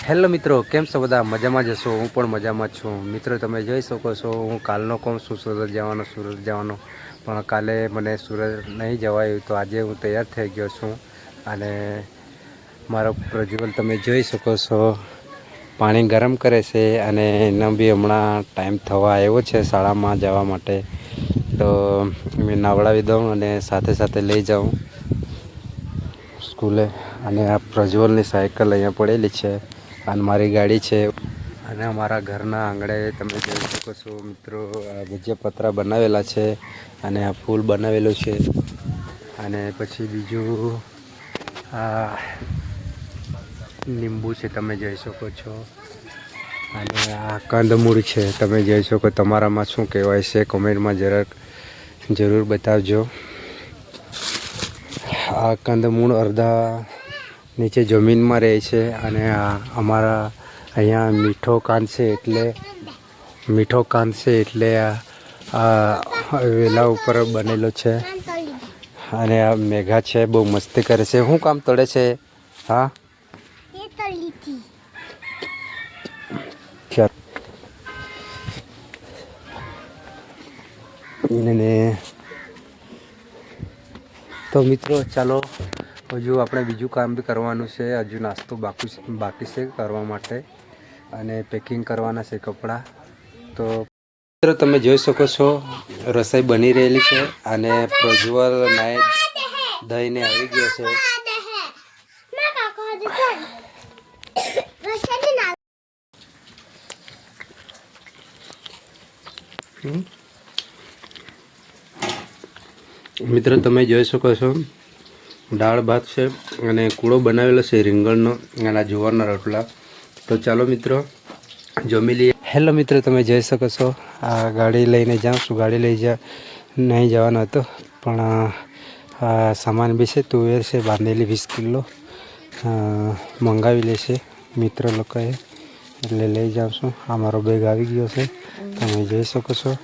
Hello મિત્રો, કેમ છો બધા? મજામાં જશો? હું પણ મજામાં જ છું. મિત્રો તમે જોઈ શકો છો, હું કાલનો કહું છું સુરત જવાનો, પણ કાલે મને સુરત નહીં જવાયું, તો આજે હું તૈયાર થઈ ગયો છું. અને મારો પ્રજ્વલ તમે જોઈ શકો છો, પાણી ગરમ કરે છે. અને એનો બી હમણાં ટાઈમ થવા આવ્યો છે શાળામાં જવા માટે, તો મેં નવડાવી દઉં અને સાથે સાથે લઈ જાઉં સ્કૂલે. અને આ પ્રજ્વલની સાયકલ અહીંયા પડેલી છે અને મારી ગાડી છે. અને અમારા ઘરના આંગણે તમે જોઈ શકો છો મિત્રો, આ ભજીયા પતરા બનાવેલા છે અને આ ફૂલ બનાવેલું છે. અને પછી બીજું આ લીંબુ છે, તમે જોઈ શકો છો. અને આ કંદમૂળ છે, તમે જોઈ શકો. તમારામાં શું કહેવાય છે કોમેન્ટમાં જરૂર બતાવજો. આ કંદમૂળ અડધા નીચે જમીનમાં રહે છે. અને આ અમારા અહીંયા મીઠો કાંદ છે એટલે આ વેલા ઉપર બનેલો છે. અને આ મેઘા છે, બહુ મસ્તી કરે છે. શું કામ તળે છે? હા, ને તો મિત્રો ચાલો, હજુ આપણે બીજું કામ બી કરવાનું છે. હજુ નાસ્તો બાકી છે કરવા માટે, અને પેકિંગ કરવાના છે કપડાં. તો મિત્રો તમે જોઈ શકો છો, રસોઈ બની રહેલી છે. અને પ્રજ્વલ નાય દઈને આવી ગયો છે. મિત્રો તમે જોઈ શકો છો, દાળ ભાત છે અને કૂળો બનાવેલો છે રીંગણનો અને જુવારના રોટલા. તો ચાલો મિત્રો જમી લઈએ. હેલો મિત્રો, તમે જોઈ શકો છો, આ ગાડી લઈને જાઉં છું. ગાડી નહીં જવાનો હતો, પણ આ સામાન બી છે. તુવેર છે બાંધેલી 20 કિલો મંગાવી લેશે મિત્ર લોકોએ, એટલે લઈ જાઉં છું. આ મારો બેગ આવી ગયો છે, તમે જોઈ શકો છો.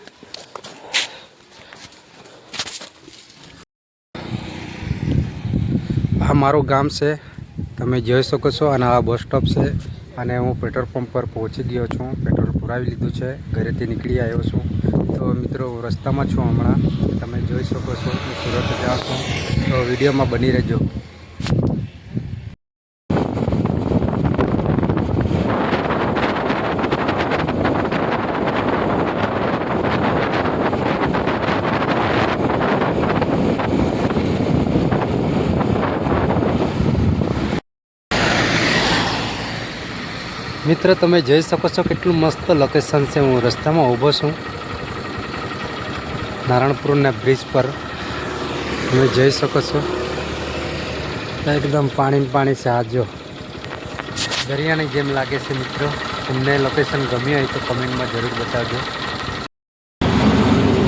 આ મારું ગામ છે, તમે જોઈ શકો છો. અને આ બસ સ્ટોપ છે. અને હું પેટ્રોલ પંપ પર પહોંચી ગયો છું. પેટ્રોલ પુરાવી લીધું છે, ઘરેથી નીકળી આવ્યો છું. તો મિત્રો રસ્તામાં છું હમણાં, તમે જોઈ શકો છો. હું સુરત જાઉં છું, તો વિડીયોમાં બની રહેજો. મિત્રો તમે જોઈ શકો છો, કેટલું મસ્ત લોકેશન છે. હું રસ્તામાં ઊભો છું નારણપુરના બ્રિજ પર, તમે જોઈ શકો છો. એકદમ પાણી છે. આ જો દરિયાની જેમ લાગે છે. મિત્રો તમને લોકેશન ગમ્યું હોય તો કમેન્ટમાં જરૂર બતાવજો.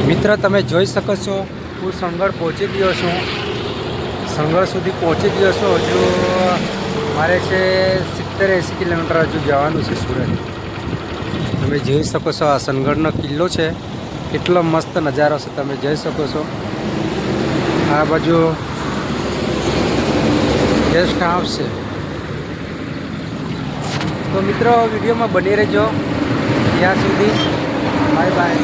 મિત્રો તમે જોઈ શકો છો, હું સંગળ પહોંચી ગયો છું. સંગળ સુધી પહોંચી ગયો છું. હજુ મારે છે 70-80 કિલોમીટર હજુ જવાનું છે સુરત. તમે જોઈ શકો છો, આ સનગઢનો કિલ્લો છે. કેટલો મસ્ત નજારો છે, તમે જોઈ શકો છો. આ બાજુ ગેસ્ટ હાઉસ છે. તો મિત્રો વિડીયોમાં બની રહેજો ત્યાં સુધી. Bye bye.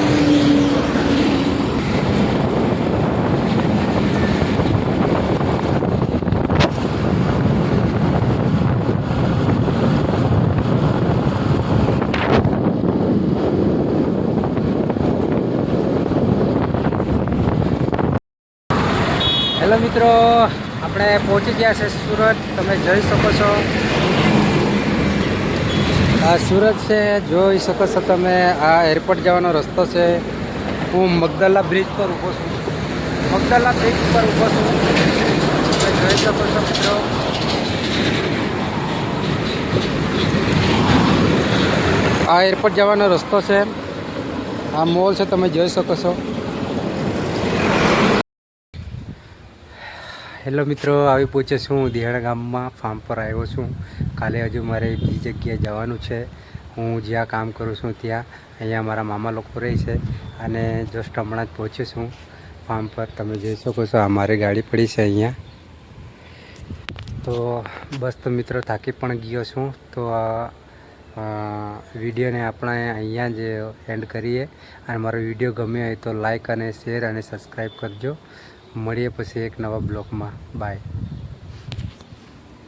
હેલો મિત્રો, આપણે પહોંચી ગયા છે સુરત. તમે જોઈ શકો છો, આ સુરત છે, જોઈ શકો છો તમે. આ એરપોર્ટ જવાનો રસ્તો છે. હું મગદલા બ્રિજ પર ઊભો છું. તમે જોઈ શકો છો મિત્રો. આ એરપોર્ટ જવાનો રસ્તો છે. આ મોલ છે, તમે જોઈ શકો છો. હેલો મિત્રો, આવી પહોંચ્યો છું હું દિહાણા ગામમાં. ફાર્મ પર આવ્યો છું. કાલે હજુ મારે બીજી જગ્યાએ જવાનું છે. હું જ્યાં કામ કરું છું ત્યાં, અહીંયા મારા મામા લોકો રહે છે. અને જસ્ટ હમણાં જ પહોંચ્યો છું ફાર્મ પર. તમે જોઈ શકો છો, આ મારી ગાડી પડી છે અહીંયા. તો બસ તો મિત્રો થાકી પણ ગયો છું. તો વિડીયોને આપણે અહીંયા જ એન્ડ કરીએ. અને મારો વિડીયો ગમ્યો હોય તો લાઈક અને શેર અને સબસ્ક્રાઈબ કરજો. મળીએ પછી એક નવા બ્લોગમાં. બાય.